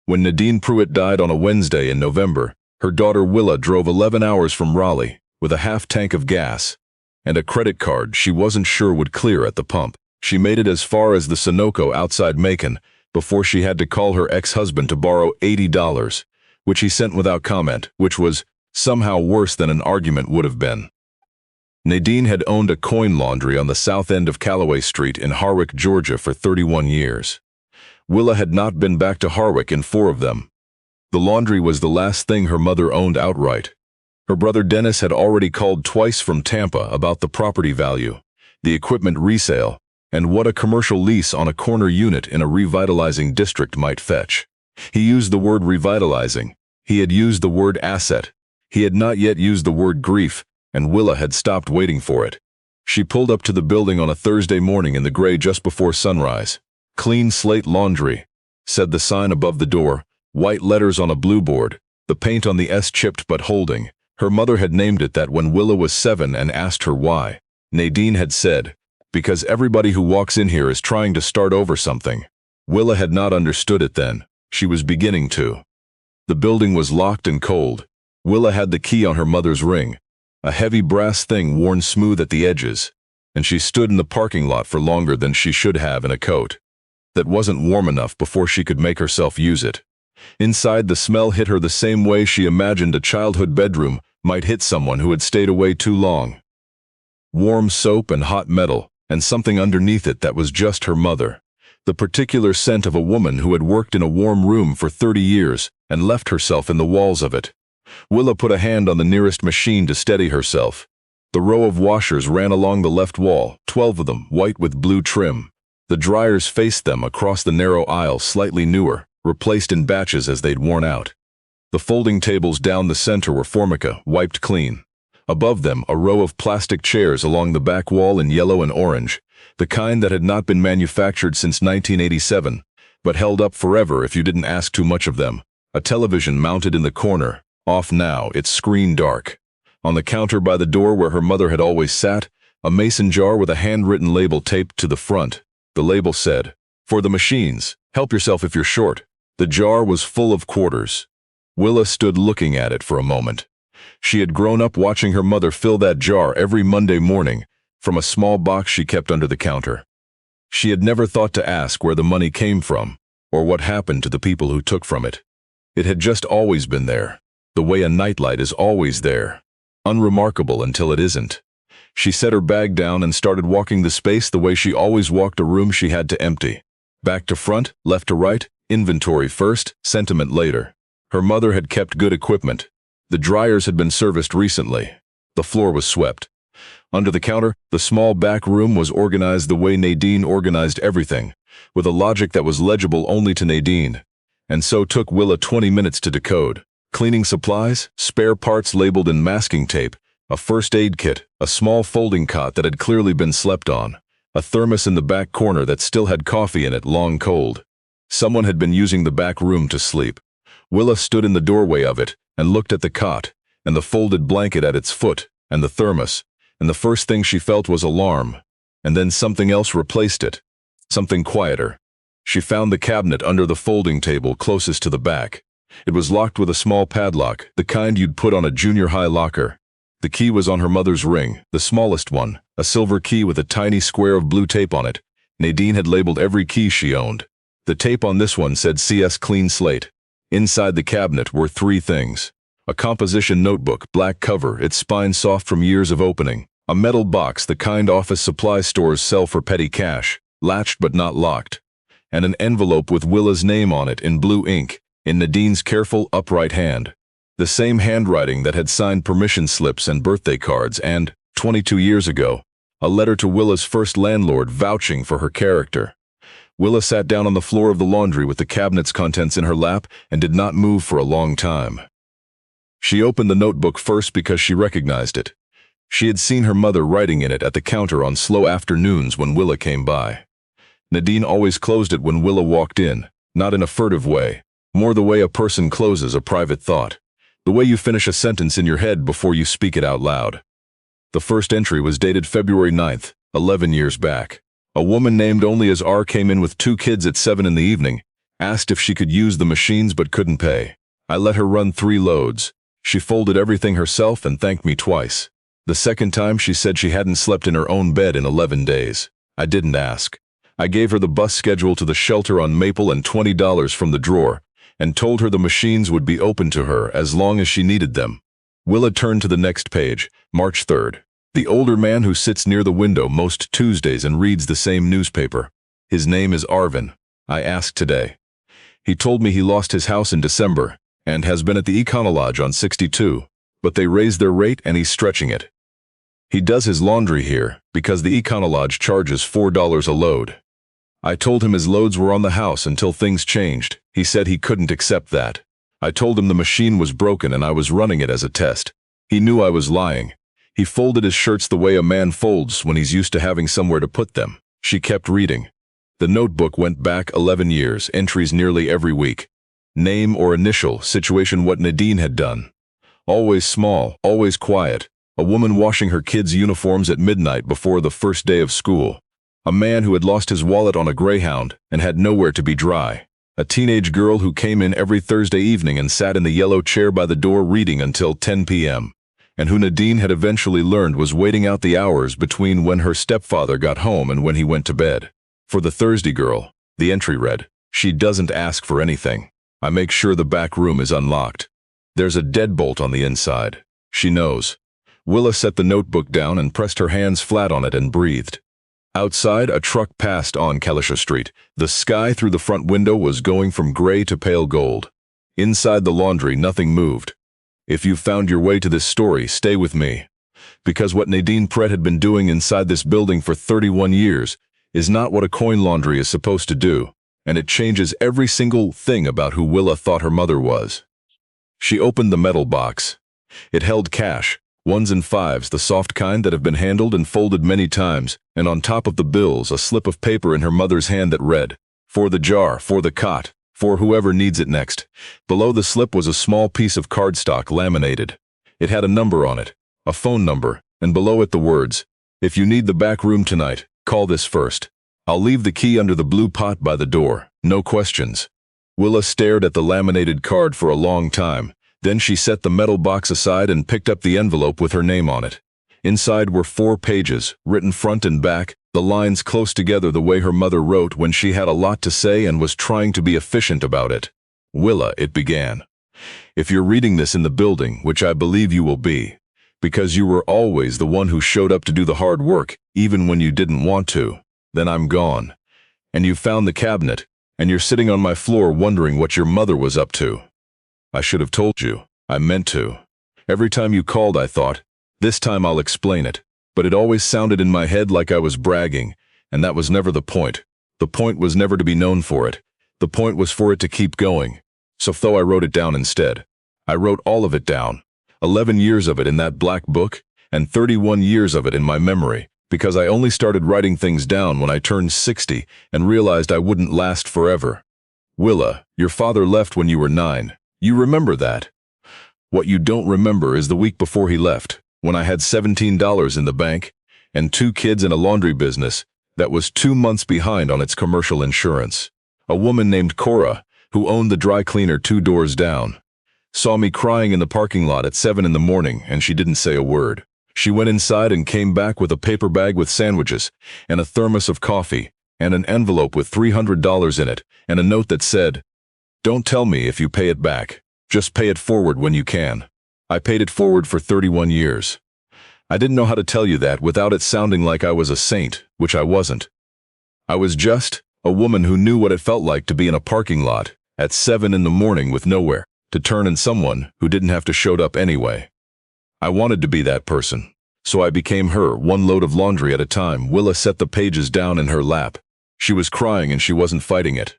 When Nadine Pruitt died on a Wednesday in November, her daughter Willa drove 11 hours from Raleigh with a half tank of gas and a credit card she wasn't sure would clear at the pump. She made it as far as the Sunoco outside Macon before she had to call her ex-husband to borrow $80, which he sent without comment, which was somehow worse than an argument would have been. Nadine had owned a coin laundry on the south end of Callaway Street in Harwick, Georgia for 31 years. Willa had not been back to Harwick in 4 of them. The laundry was the last thing her mother owned outright. Her brother Dennis had already called twice from Tampa about the property value, the equipment resale, and what a commercial lease on a corner unit in a revitalizing district might fetch. He used the word revitalizing. He had used the word asset. He had not yet used the word grief, and Willa had stopped waiting for it. She pulled up to the building on a Thursday morning in the gray just before sunrise. "Clean slate laundry," said the sign above the door, white letters on a blue board, the paint on the S chipped but holding. Her mother had named it that when Willa was 7 and asked her why. Nadine had said, "Because everybody who walks in here is trying to start over something." Willa had not understood it then. She was beginning to. The building was locked and cold. Willa had the key on her mother's ring, a heavy brass thing worn smooth at the edges, and she stood in the parking lot for longer than she should have in a coat that wasn't warm enough before she could make herself use it. Inside, the smell hit her the same way she imagined a childhood bedroom might hit someone who had stayed away too long. Warm soap and hot metal, and something underneath it that was just her mother. The particular scent of a woman who had worked in a warm room for 30 years and left herself in the walls of it. Willa put a hand on the nearest machine to steady herself. The row of washers ran along the left wall, 12 of them, white with blue trim. The dryers faced them across the narrow aisle, slightly newer, replaced in batches as they'd worn out. The folding tables down the center were Formica, wiped clean. Above them, a row of plastic chairs along the back wall in yellow and orange, the kind that had not been manufactured since 1987, but held up forever if you didn't ask too much of them. A television mounted in the corner, off now, its screen dark. On the counter by the door where her mother had always sat, a mason jar with a handwritten label taped to the front. The label said, "For the machines, help yourself if you're short." The jar was full of quarters. Willa stood looking at it for a moment. She had grown up watching her mother fill that jar every Monday morning from a small box she kept under the counter. She had never thought to ask where the money came from or what happened to the people who took from it. It had just always been there, the way a nightlight is always there, unremarkable until it isn't. She set her bag down and started walking the space the way she always walked a room she had to empty. Back to front, left to right, inventory first, sentiment later. Her mother had kept good equipment. The dryers had been serviced recently. The floor was swept. Under the counter, the small back room was organized the way Nadine organized everything, with a logic that was legible only to Nadine, and so took Willa 20 minutes to decode. Cleaning supplies, spare parts labeled in masking tape, a first aid kit, a small folding cot that had clearly been slept on, a thermos in the back corner that still had coffee in it, long cold. Someone had been using the back room to sleep. Willa stood in the doorway of it and looked at the cot, and the folded blanket at its foot, and the thermos, and the first thing she felt was alarm, and then something else replaced it, something quieter. She found the cabinet under the folding table closest to the back. It was locked with a small padlock, the kind you'd put on a junior high locker. The key was on her mother's ring, the smallest one, a silver key with a tiny square of blue tape on it. Nadine had labeled every key she owned. The tape on this one said CS Clean Slate. Inside the cabinet were 3 things. A composition notebook, black cover, its spine soft from years of opening. A metal box, the kind office supply stores sell for petty cash, latched but not locked. And an envelope with Willa's name on it in blue ink, in Nadine's careful, upright hand. The same handwriting that had signed permission slips and birthday cards and, 22 years ago, a letter to Willa's first landlord vouching for her character. Willa sat down on the floor of the laundry with the cabinet's contents in her lap and did not move for a long time. She opened the notebook first because she recognized it. She had seen her mother writing in it at the counter on slow afternoons when Willa came by. Nadine always closed it when Willa walked in, not in a furtive way, more the way a person closes a private thought, the way you finish a sentence in your head before you speak it out loud. The first entry was dated February 9th, 11 years back. A woman named only as R came in with 2 kids at 7 in the evening, Asked if she could use the machines but couldn't pay. I let her run 3 loads. She folded everything herself and thanked me twice. The second time she said she hadn't slept in her own bed in 11 days. I didn't ask. I gave her the bus schedule to the shelter on Maple and $20 from the drawer, and told her the machines would be open to her as long as she needed them. Willa turned to the next page, March 3rd. The older man who sits near the window most Tuesdays and reads the same newspaper. His name is Arvin. I asked today. He told me he lost his house in December and has been at the Econolodge on 62, but they raised their rate and he's stretching it. He does his laundry here because the Econolodge charges $4 a load. I told him his loads were on the house until things changed. He said he couldn't accept that. I told him the machine was broken and I was running it as a test. He knew I was lying. He folded his shirts the way a man folds when he's used to having somewhere to put them. She kept reading. The notebook went back 11 years, entries nearly every week. Name or initial, situation what Nadine had done. Always small, always quiet. A woman washing her kids' uniforms at midnight before the first day of school. A man who had lost his wallet on a Greyhound and had nowhere to be dry. A teenage girl who came in every Thursday evening and sat in the yellow chair by the door reading until 10 p.m. and who Nadine had eventually learned was waiting out the hours between when her stepfather got home and when he went to bed. For the Thursday girl, the entry read, "She doesn't ask for anything. I make sure the back room is unlocked. There's a deadbolt on the inside. She knows." Willa set the notebook down and pressed her hands flat on it and breathed. Outside, a truck passed on Kalisha Street. The sky through the front window was going from gray to pale gold. Inside the laundry, nothing moved. If you've found your way to this story, stay with me. Because what Nadine Pratt had been doing inside this building for 31 years is not what a coin laundry is supposed to do, and it changes every single thing about who Willa thought her mother was. She opened the metal box. It held cash. 1s and 5s, the soft kind that have been handled and folded many times, and on top of the bills a slip of paper in her mother's hand that read, "For the jar, for the cot, for whoever needs it next." Below the slip was a small piece of cardstock laminated. It had a number on it, a phone number, and below it the words, "If you need the back room tonight, call this first. I'll leave the key under the blue pot by the door, no questions." Willa stared at the laminated card for a long time. Then she set the metal box aside and picked up the envelope with her name on it. Inside were 4 pages, written front and back, the lines close together the way her mother wrote when she had a lot to say and was trying to be efficient about it. "Willa," it began. "If you're reading this in the building, which I believe you will be, because you were always the one who showed up to do the hard work, even when you didn't want to, then I'm gone. And you found the cabinet, and you're sitting on my floor wondering what your mother was up to. I should have told you. I meant to. Every time you called I thought, this time I'll explain it. But it always sounded in my head like I was bragging, and that was never the point. The point was never to be known for it. The point was for it to keep going. So though I wrote it down instead. I wrote all of it down. 11 years of it in that black book, and 31 years of it in my memory, because I only started writing things down when I turned 60 and realized I wouldn't last forever. Willa, your father left when you were 9. You remember that. What you don't remember is the week before he left, when I had $17 in the bank and 2 kids in a laundry business that was 2 months behind on its commercial insurance. A woman named Cora, who owned the dry cleaner 2 doors down, saw me crying in the parking lot at 7 in the morning and she didn't say a word. She went inside and came back with a paper bag with sandwiches and a thermos of coffee and an envelope with $300 in it and a note that said, "Don't tell me if you pay it back. Just pay it forward when you can." I paid it forward for 31 years. I didn't know how to tell you that without it sounding like I was a saint, which I wasn't. I was just a woman who knew what it felt like to be in a parking lot at 7 in the morning with nowhere to turn and someone who didn't have to show up anyway. I wanted to be that person, so I became her, 1 load of laundry at a time. Willa set the pages down in her lap. She was crying and she wasn't fighting it.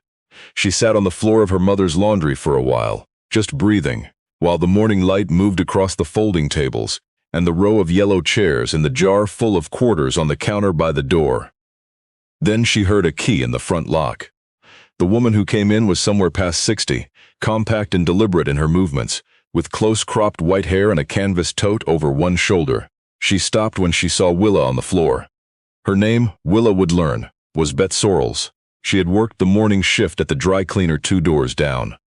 She sat on the floor of her mother's laundry for a while, just breathing, while the morning light moved across the folding tables and the row of yellow chairs and the jar full of quarters on the counter by the door. Then she heard a key in the front lock. The woman who came in was somewhere past 60, compact and deliberate in her movements, with close-cropped white hair and a canvas tote over one shoulder. She stopped when she saw Willa on the floor. Her name, Willa would learn, was Beth Sorrells. She had worked the morning shift at the dry cleaner 2 doors down.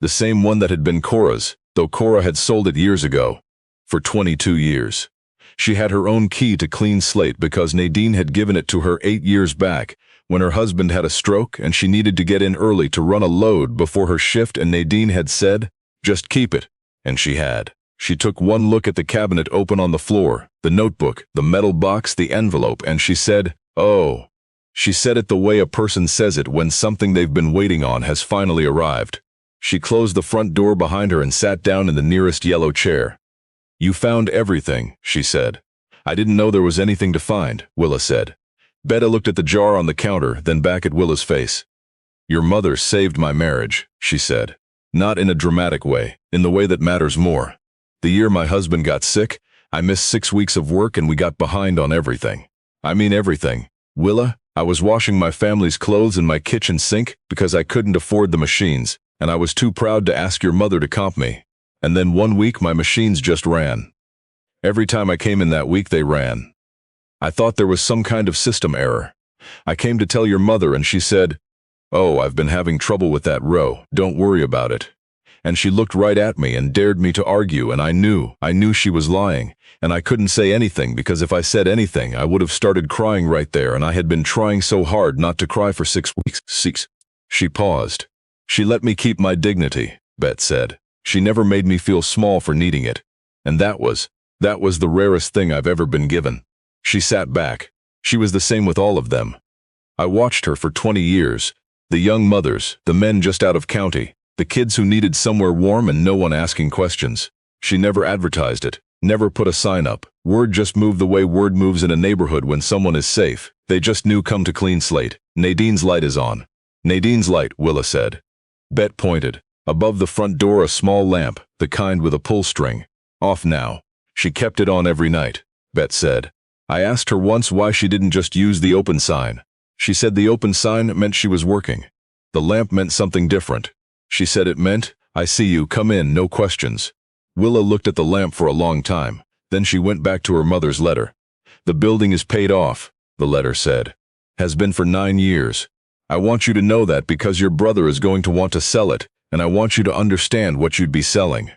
The same one that had been Cora's, though Cora had sold it years ago. For 22 years. She had her own key to Clean Slate because Nadine had given it to her 8 years back, when her husband had a stroke and she needed to get in early to run a load before her shift, and Nadine had said, "Just keep it." And she had. She took one look at the cabinet open on the floor, the notebook, the metal box, the envelope, and she said, "Oh." She said it the way a person says it when something they've been waiting on has finally arrived. She closed the front door behind her and sat down in the nearest yellow chair. "You found everything," she said. "I didn't know there was anything to find," Willa said. Betta looked at the jar on the counter, then back at Willa's face. "Your mother saved my marriage," she said. "Not in a dramatic way, in the way that matters more. The year my husband got sick, I missed 6 weeks of work and we got behind on everything. I mean everything. Willa, I was washing my family's clothes in my kitchen sink because I couldn't afford the machines, and I was too proud to ask your mother to comp me. And then one week my machines just ran. Every time I came in that week they ran. I thought there was some kind of system error. I came to tell your mother and she said, 'Oh, I've been having trouble with that row, don't worry about it.' And she looked right at me and dared me to argue, and I knew she was lying, and I couldn't say anything because if I said anything I would have started crying right there, and I had been trying so hard not to cry for 6 weeks. 6. She paused. She let me keep my dignity, Bet said. She never made me feel small for needing it. And that was the rarest thing I've ever been given. She sat back. She was the same with all of them. I watched her for 20 years. The young mothers, the men just out of county, the kids who needed somewhere warm and no one asking questions. She never advertised it, never put a sign up. Word just moved the way word moves in a neighborhood when someone is safe. They just knew, come to Clean Slate. Nadine's light is on. Nadine's light, Willa said. Bet pointed. Above the front door a small lamp, the kind with a pull string. Off now. She kept it on every night, Bet said. I asked her once why she didn't just use the open sign. She said the open sign meant she was working. The lamp meant something different. She said it meant, "I see you, come in, no questions." Willa looked at the lamp for a long time. Then she went back to her mother's letter. "The building is paid off," the letter said. "Has been for 9 years. I want you to know that because your brother is going to want to sell it, and I want you to understand what you'd be selling.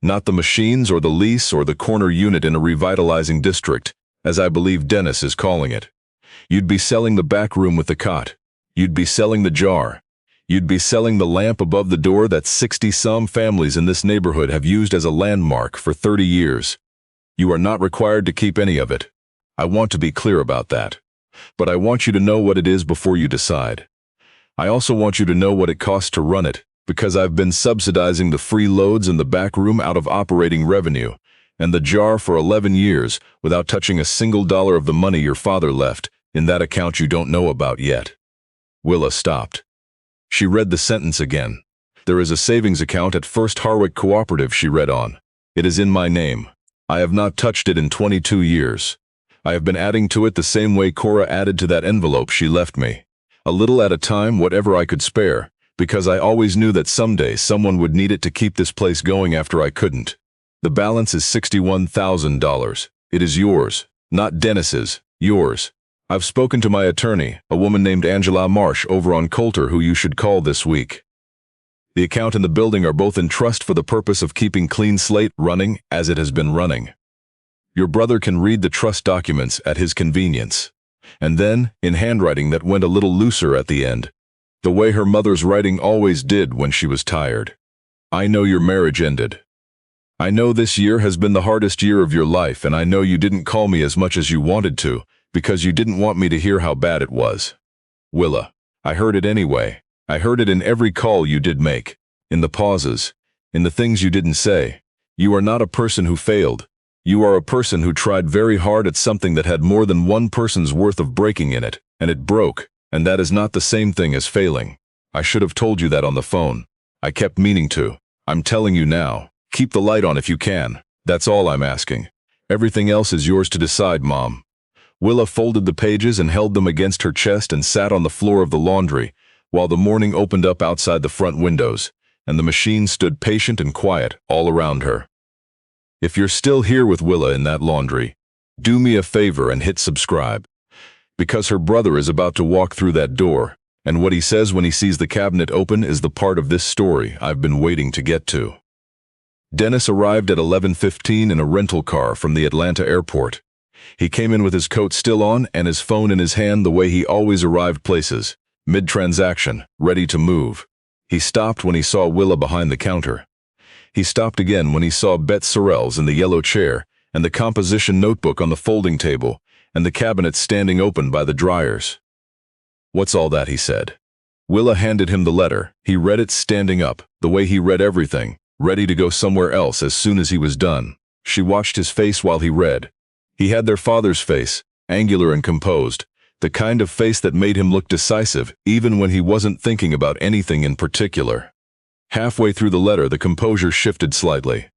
Not the machines or the lease or the corner unit in a revitalizing district, as I believe Dennis is calling it. You'd be selling the back room with the cot. You'd be selling the jar. You'd be selling the lamp above the door that 60-some families in this neighborhood have used as a landmark for 30 years. You are not required to keep any of it. I want to be clear about that. But I want you to know what it is before you decide. I also want you to know what it costs to run it, because I've been subsidizing the free loads in the back room out of operating revenue, and the jar for 11 years without touching a single dollar of the money your father left in that account you don't know about yet." Willa stopped. She read the sentence again. "There is a savings account at First Harwick Cooperative," she read on. "It is in my name. I have not touched it in 22 years. I have been adding to it the same way Cora added to that envelope she left me. A little at a time, whatever I could spare, because I always knew that someday someone would need it to keep this place going after I couldn't. The balance is $61,000. It is yours, not Dennis's, yours. I've spoken to my attorney, a woman named Angela Marsh over on Coulter, who you should call this week. The account and the building are both in trust for the purpose of keeping Clean Slate running as it has been running. Your brother can read the trust documents at his convenience." And then, in handwriting that went a little looser at the end, the way her mother's writing always did when she was tired. "I know your marriage ended. I know this year has been the hardest year of your life, and I know you didn't call me as much as you wanted to, because you didn't want me to hear how bad it was. Willa, I heard it anyway. I heard it in every call you did make, in the pauses, in the things you didn't say. You are not a person who failed. You are a person who tried very hard at something that had more than one person's worth of breaking in it, and it broke, and that is not the same thing as failing. I should have told you that on the phone. I kept meaning to. I'm telling you now. Keep the light on if you can. That's all I'm asking. Everything else is yours to decide, Mom." Willa folded the pages and held them against her chest and sat on the floor of the laundry, while the morning opened up outside the front windows, and the machine stood patient and quiet all around her. If you're still here with Willa in that laundry, do me a favor and hit subscribe, because her brother is about to walk through that door, And what he says when he sees the cabinet open is the part of this story I've been waiting to get to. Dennis arrived at 11:15 in a rental car from the Atlanta airport. He came in with his coat still on and his phone in his hand the way he always arrived places, mid-transaction, ready to move. He stopped when he saw Willa behind the counter. He stopped again when he saw Bet Sorrells in the yellow chair and the composition notebook on the folding table and the cabinet standing open by the dryers. "What's all that?" he said. Willa handed him the letter. He read it standing up, the way he read everything, ready to go somewhere else as soon as he was done. She watched his face while he read. He had their father's face, angular and composed, the kind of face that made him look decisive even when he wasn't thinking about anything in particular. Halfway through the letter, the composure shifted slightly,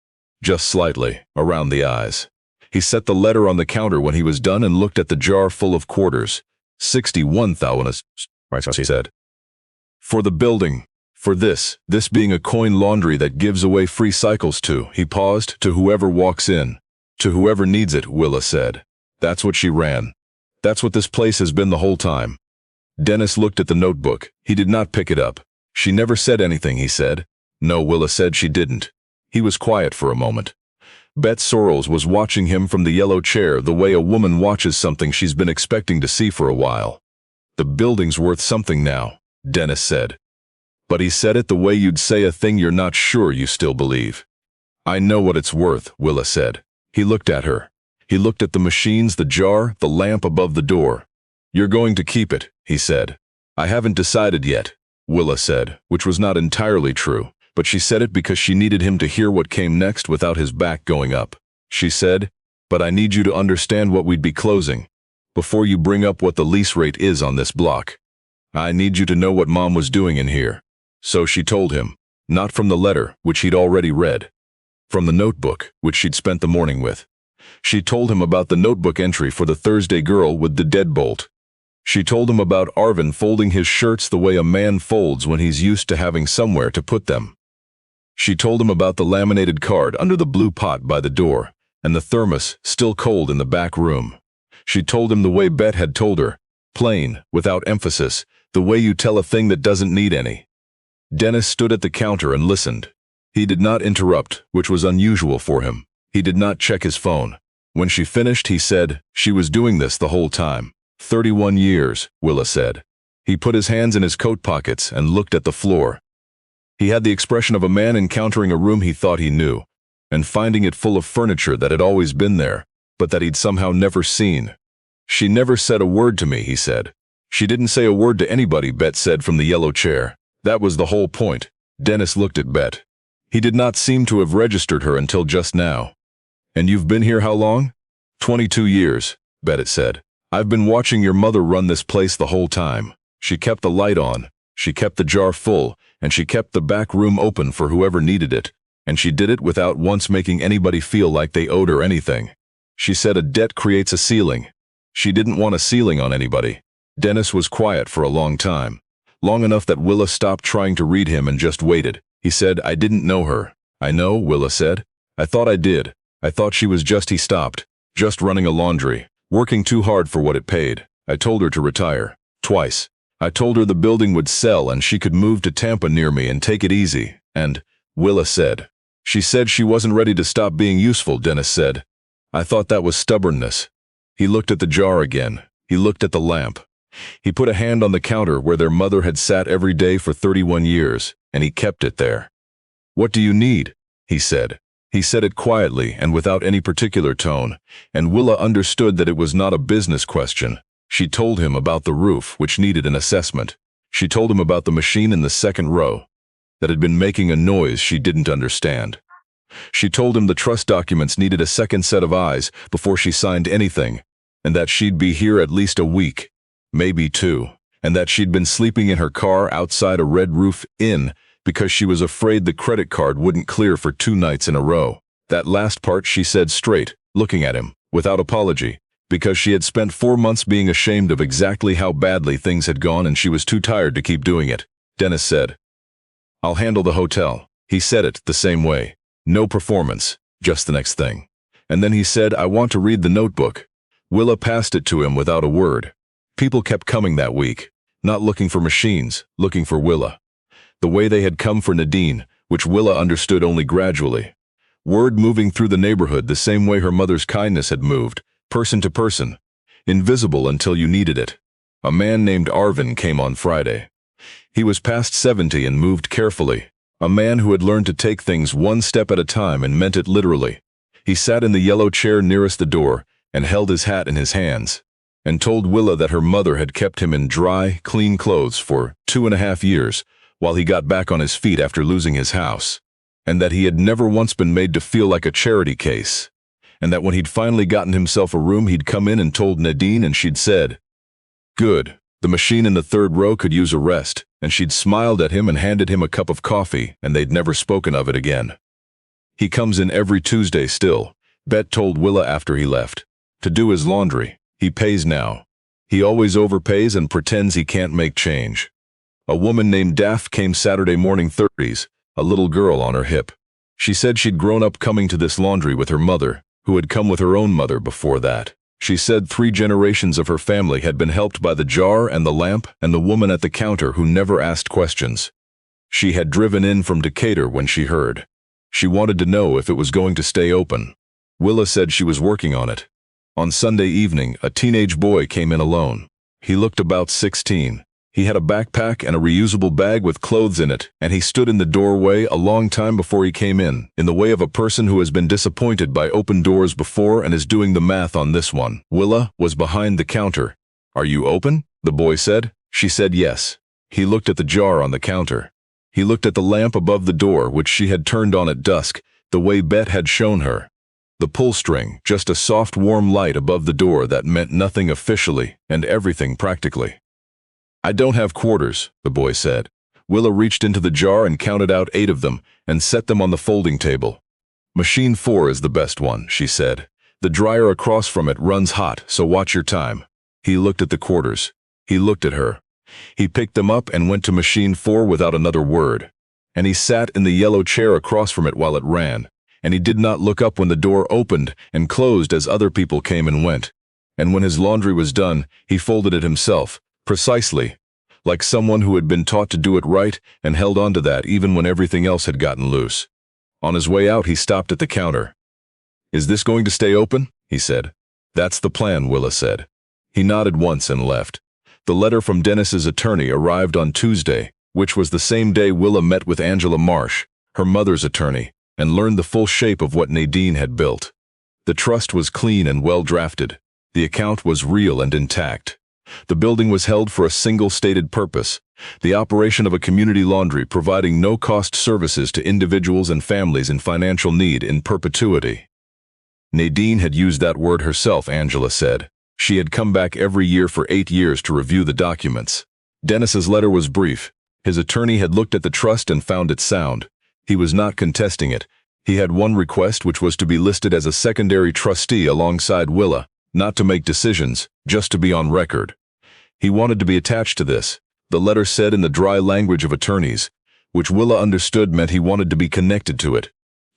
just slightly, around the eyes. He set the letter on the counter when he was done and looked at the jar full of quarters. 61,000, he said. "For the building, for this being a coin laundry that gives away free cycles to," he paused, "to whoever walks in. To whoever needs it," Willa said. "That's what she ran. That's what this place has been the whole time." Dennis looked at the notebook. He did not pick it up. "She never said anything," he said. "No," Willa said, "she didn't." He was quiet for a moment. Bet Sorrells was watching him from the yellow chair the way a woman watches something she's been expecting to see for a while. "The building's worth something now," Dennis said. But he said it the way you'd say a thing you're not sure you still believe. "I know what it's worth," Willa said. He looked at her. He looked at the machines, the jar, the lamp above the door. "You're going to keep it," he said. "I haven't decided yet," Willa said, which was not entirely true, but she said it because she needed him to hear what came next without his back going up. She said, "But I need you to understand what we'd be closing, before you bring up what the lease rate is on this block. I need you to know what Mom was doing in here." So she told him, not from the letter, which he'd already read, from the notebook, which she'd spent the morning with. She told him about the notebook entry for the Thursday girl with the deadbolt. She told him about Arvin folding his shirts the way a man folds when he's used to having somewhere to put them. She told him about the laminated card under the blue pot by the door, and the thermos still cold in the back room. She told him the way Bet had told her, plain, without emphasis, the way you tell a thing that doesn't need any. Dennis stood at the counter and listened. He did not interrupt, which was unusual for him. He did not check his phone. When she finished, he said, "She was doing this the whole time. 31 years, Willa said." He put his hands in his coat pockets and looked at the floor. He had the expression of a man encountering a room he thought he knew, and finding it full of furniture that had always been there, but that he'd somehow never seen. "She never said a word to me," he said. "She didn't say a word to anybody," Bet said from the yellow chair. "That was the whole point." Dennis looked at Bet. He did not seem to have registered her until just now. "And you've been here how long?" 22 years, Bet said. "I've been watching your mother run this place the whole time. She kept the light on, she kept the jar full, and she kept the back room open for whoever needed it, and she did it without once making anybody feel like they owed her anything. She said a debt creates a ceiling. She didn't want a ceiling on anybody." Dennis was quiet for a long time, long enough that Willa stopped trying to read him and just waited. He said, "I didn't know her." "I know," Willa said. "I thought I did. I thought she was just," he stopped, "just running a laundry, working too hard for what it paid. I told her to retire. Twice. I told her the building would sell and she could move to Tampa near me and take it easy, and," Willa said. "She said she wasn't ready to stop being useful," Dennis said. "I thought that was stubbornness." He looked at the jar again. He looked at the lamp. He put a hand on the counter where their mother had sat every day for 31 years, and he kept it there. "What do you need?" he said. He said it quietly and without any particular tone, and Willa understood that it was not a business question. She told him about the roof, which needed an assessment. She told him about the machine in the second row that had been making a noise she didn't understand. She told him the trust documents needed a second set of eyes before she signed anything, and that she'd be here at least a week, maybe 2, and that she'd been sleeping in her car outside a Red Roof Inn because she was afraid the credit card wouldn't clear for 2 nights in a row. That last part she said straight, looking at him, without apology, because she had spent 4 months being ashamed of exactly how badly things had gone and she was too tired to keep doing it. Dennis said, "I'll handle the hotel." He said it the same way. No performance, just the next thing. And then he said, "I want to read the notebook." Willa passed it to him without a word. People kept coming that week. Not looking for machines, looking for Willa. The way they had come for Nadine, which Willa understood only gradually. Word moving through the neighborhood the same way her mother's kindness had moved, person to person, invisible until you needed it. A man named Arvin came on Friday. He was past 70 and moved carefully. A man who had learned to take things one step at a time and meant it literally. He sat in the yellow chair nearest the door and held his hat in his hands, and told Willa that her mother had kept him in dry, clean clothes for 2.5 years while he got back on his feet after losing his house, and that he had never once been made to feel like a charity case, and that when he'd finally gotten himself a room he'd come in and told Nadine and she'd said, "Good, the machine in the third row could use a rest," and she'd smiled at him and handed him a cup of coffee, and they'd never spoken of it again. "He comes in every Tuesday still," Bet told Willa after he left, "to do his laundry. He pays now. He always overpays and pretends he can't make change." A woman named Daff came Saturday morning 30s, a little girl on her hip. She said she'd grown up coming to this laundry with her mother, who had come with her own mother before that. She said 3 generations of her family had been helped by the jar and the lamp and the woman at the counter who never asked questions. She had driven in from Decatur when she heard. She wanted to know if it was going to stay open. Willa said she was working on it. On Sunday evening, a teenage boy came in alone. He looked about 16. He had a backpack and a reusable bag with clothes in it, and he stood in the doorway a long time before he came in the way of a person who has been disappointed by open doors before and is doing the math on this one. Willa was behind the counter. "Are you open?" the boy said. She said yes. He looked at the jar on the counter. He looked at the lamp above the door, which she had turned on at dusk, the way Bet had shown her. The pull string, just a soft warm light above the door that meant nothing officially and everything practically. "I don't have quarters," the boy said. Willa reached into the jar and counted out 8 of them and set them on the folding table. "Machine 4 is the best one," she said. "The dryer across from it runs hot, so watch your time." He looked at the quarters. He looked at her. He picked them up and went to machine 4 without another word. And he sat in the yellow chair across from it while it ran. And he did not look up when the door opened and closed as other people came and went. And when his laundry was done, he folded it himself, precisely, like someone who had been taught to do it right and held on to that even when everything else had gotten loose. On his way out, he stopped at the counter. "Is this going to stay open?" he said. "That's the plan," Willa said. He nodded once and left. The letter from Dennis's attorney arrived on Tuesday, which was the same day Willa met with Angela Marsh, her mother's attorney, and learned the full shape of what Nadine had built. The trust was clean and well drafted. The account was real and intact. The building was held for a single stated purpose, the operation of a community laundry providing no-cost services to individuals and families in financial need in perpetuity. Nadine had used that word herself, Angela said. She had come back every year for 8 years to review the documents. Dennis's letter was brief. His attorney had looked at the trust and found it sound. He was not contesting it. He had one request, which was to be listed as a secondary trustee alongside Willa, not to make decisions, just to be on record. He wanted to be attached to this, the letter said in the dry language of attorneys, which Willa understood meant he wanted to be connected to it,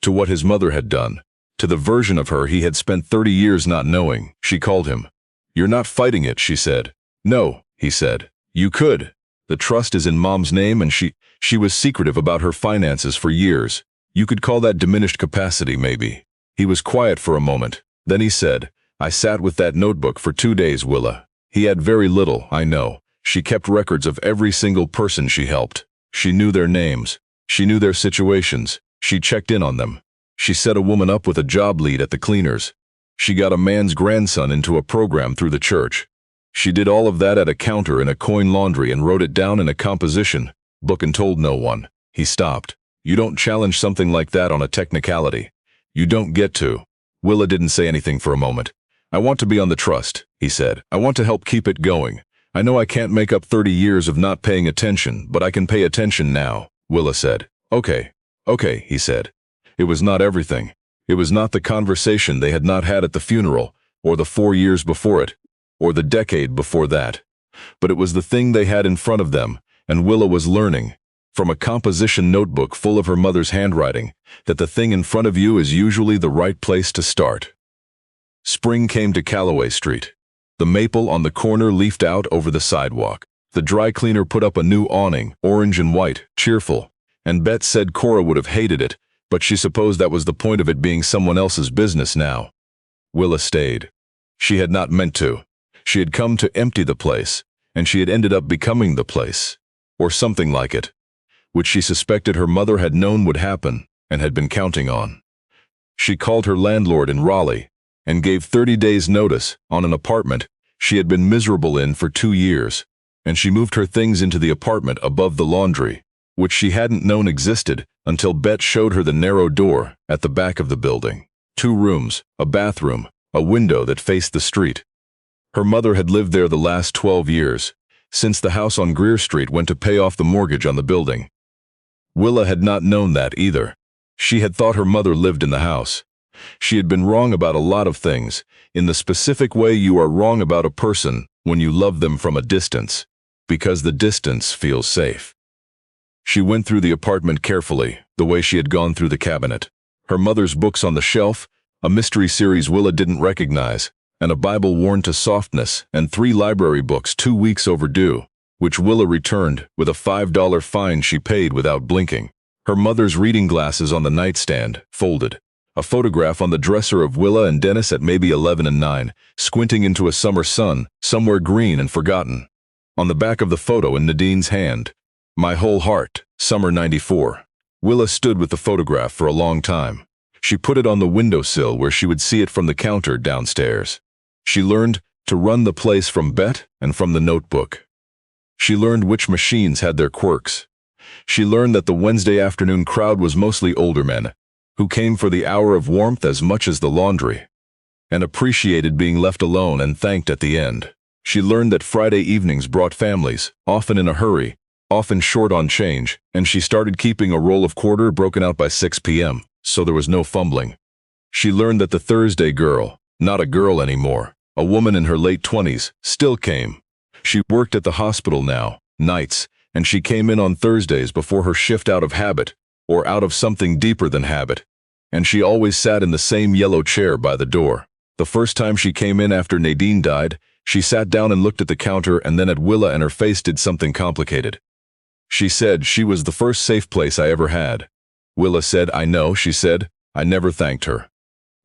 to what his mother had done, to the version of her he had spent 30 years not knowing. She called him. "You're not fighting it," she said. "No," he said. "You could. The trust is in Mom's name and she was secretive about her finances for years. You could call that diminished capacity, maybe." He was quiet for a moment. Then he said, "I sat with that notebook for 2 days, Willa. He had very little, I know. She kept records of every single person she helped. She knew their names. She knew their situations. She checked in on them. She set a woman up with a job lead at the cleaners. She got a man's grandson into a program through the church. She did all of that at a counter in a coin laundry and wrote it down in a composition book and told no one." He stopped. "You don't challenge something like that on a technicality. You don't get to." Willa didn't say anything for a moment. "I want to be on the trust," he said. "I want to help keep it going. I know I can't make up 30 years of not paying attention, but I can pay attention now," Willa said. Okay, he said. It was not everything. It was not the conversation they had not had at the funeral, or the 4 years before it, or the decade before that. But it was the thing they had in front of them, and Willa was learning, from a composition notebook full of her mother's handwriting, that the thing in front of you is usually the right place to start. Spring came to Calloway Street. The maple on the corner leafed out over the sidewalk. The dry cleaner put up a new awning, orange and white, cheerful, and Bet said Cora would have hated it, but she supposed that was the point of it being someone else's business now. Willa stayed. She had not meant to. She had come to empty the place, and she had ended up becoming the place, or something like it, which she suspected her mother had known would happen and had been counting on. She called her landlord in Raleigh and gave 30 days' notice on an apartment she had been miserable in for 2 years, and she moved her things into the apartment above the laundry, which she hadn't known existed until Bet showed her the narrow door at the back of the building. 2 rooms, a bathroom, a window that faced the street. Her mother had lived there the last 12 years, since the house on Greer Street went to pay off the mortgage on the building. Willa had not known that either. She had thought her mother lived in the house. She had been wrong about a lot of things, in the specific way you are wrong about a person when you love them from a distance, because the distance feels safe. She went through the apartment carefully, the way she had gone through the cabinet. Her mother's books on the shelf, a mystery series Willa didn't recognize, and a Bible worn to softness, and 3 library books 2 weeks overdue, which Willa returned with a $5 fine she paid without blinking. Her mother's reading glasses on the nightstand, folded. A photograph on the dresser of Willa and Dennis at maybe 11 and 9, squinting into a summer sun, somewhere green and forgotten. On the back of the photo in Nadine's hand, "My whole heart, summer '94. Willa stood with the photograph for a long time. She put it on the windowsill where she would see it from the counter downstairs. She learned to run the place from Bet and from the notebook. She learned which machines had their quirks. She learned that the Wednesday afternoon crowd was mostly older men, who came for the hour of warmth as much as the laundry, and appreciated being left alone and thanked at the end. She learned that Friday evenings brought families, often in a hurry, often short on change, and she started keeping a roll of quarter broken out by 6 p.m., so there was no fumbling. She learned that the Thursday girl, not a girl anymore, a woman in her late 20s, still came. She worked at the hospital now, nights, and she came in on Thursdays before her shift out of habit, or out of something deeper than habit, and she always sat in the same yellow chair by the door. The first time she came in after Nadine died, she sat down and looked at the counter and then at Willa, and her face did something complicated. She said she was the first safe place I ever had. Willa said, "I know," she said. "I never thanked her."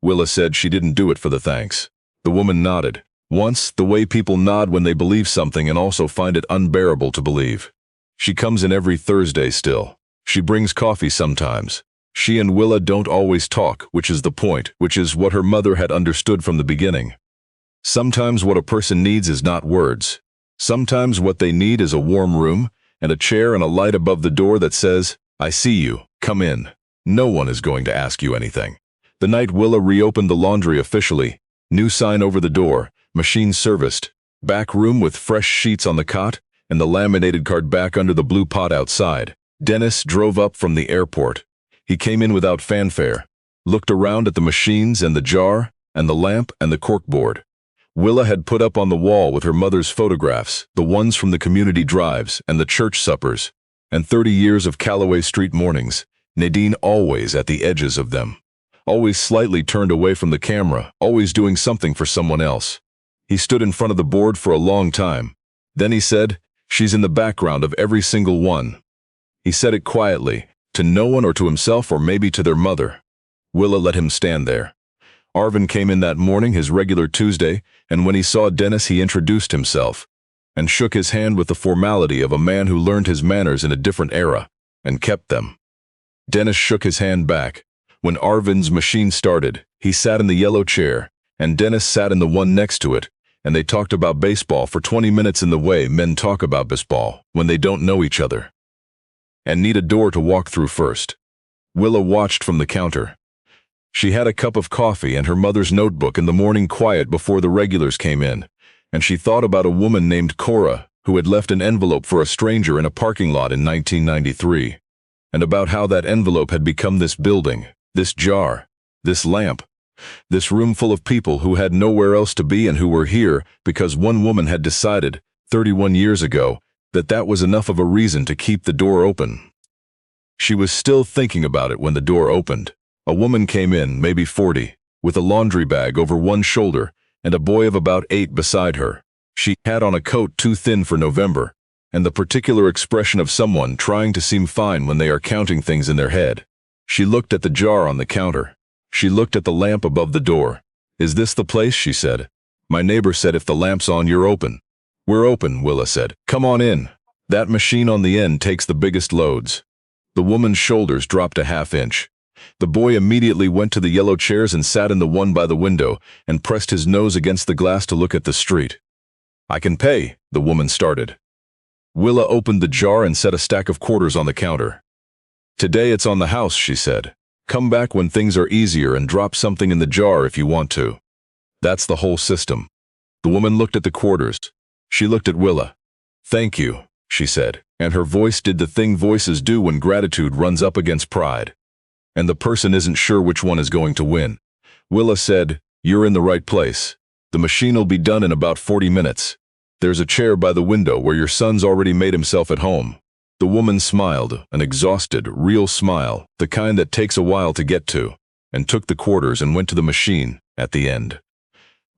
Willa said she didn't do it for the thanks. The woman nodded. Once, the way people nod when they believe something and also find it unbearable to believe. She comes in every Thursday still. She brings coffee sometimes. She and Willa don't always talk, which is the point, which is what her mother had understood from the beginning. Sometimes what a person needs is not words. Sometimes what they need is a warm room, and a chair and a light above the door that says, "I see you, come in." No one is going to ask you anything. The night Willa reopened the laundry officially, new sign over the door, machine serviced, back room with fresh sheets on the cot, and the laminated card back under the blue pot outside. Dennis drove up from the airport. He came in without fanfare, looked around at the machines and the jar, and the lamp and the corkboard. Willa had put up on the wall with her mother's photographs, the ones from the community drives and the church suppers, and 30 years of Callaway Street mornings, Nadine always at the edges of them, always slightly turned away from the camera, always doing something for someone else. He stood in front of the board for a long time. Then he said, "She's in the background of every single one." He said it quietly, to no one or to himself or maybe to their mother. Willa let him stand there. Arvin came in that morning, his regular Tuesday, and when he saw Dennis he introduced himself, and shook his hand with the formality of a man who learned his manners in a different era, and kept them. Dennis shook his hand back. When Arvin's machine started, he sat in the yellow chair, and Dennis sat in the one next to it, and they talked about baseball for 20 minutes in the way men talk about baseball when they don't know each other, and need a door to walk through first. Willa watched from the counter. She had a cup of coffee and her mother's notebook in the morning quiet before the regulars came in, and she thought about a woman named Cora who had left an envelope for a stranger in a parking lot in 1993, and about how that envelope had become this building, this jar, this lamp, this room full of people who had nowhere else to be and who were here because one woman had decided, 31 years ago, that that was enough of a reason to keep the door open. She was still thinking about it when the door opened. A woman came in, maybe 40, with a laundry bag over one shoulder and a boy of about 8 beside her. She had on a coat too thin for November, and the particular expression of someone trying to seem fine when they are counting things in their head. She looked at the jar on the counter. She looked at the lamp above the door. "Is this the place?" she said. "My neighbor said if the lamp's on, you're open." "We're open," Willa said. "Come on in. That machine on the end takes the biggest loads." The woman's shoulders dropped a half-inch. The boy immediately went to the yellow chairs and sat in the one by the window and pressed his nose against the glass to look at the street. "I can pay," the woman started. Willa opened the jar and set a stack of quarters on the counter. "Today it's on the house," she said. "Come back when things are easier and drop something in the jar if you want to. That's the whole system." The woman looked at the quarters. She looked at Willa. "Thank you," she said, and her voice did the thing voices do when gratitude runs up against pride. And the person isn't sure which one is going to win. Willa said, "You're in the right place. The machine'll be done in about 40 minutes. There's a chair by the window where your son's already made himself at home." The woman smiled, an exhausted, real smile, the kind that takes a while to get to, and took the quarters and went to the machine at the end.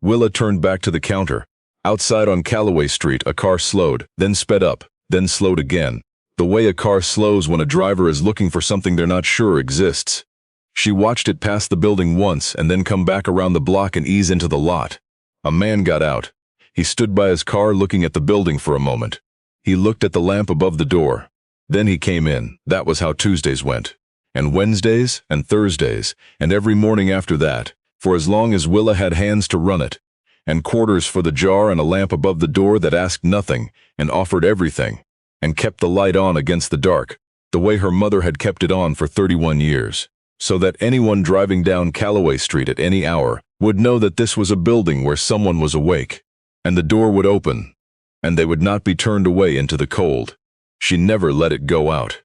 Willa turned back to the counter. Outside on Callaway Street, a car slowed, then sped up, then slowed again. The way a car slows when a driver is looking for something they're not sure exists. She watched it pass the building once and then come back around the block and ease into the lot. A man got out. He stood by his car looking at the building for a moment. He looked at the lamp above the door. Then he came in. That was how Tuesdays went. And Wednesdays and Thursdays, and every morning after that, for as long as Willa had hands to run it. And quarters for the jar and a lamp above the door that asked nothing and offered everything, and kept the light on against the dark, the way her mother had kept it on for 31 years, so that anyone driving down Callaway Street at any hour would know that this was a building where someone was awake, and the door would open, and they would not be turned away into the cold. She never let it go out.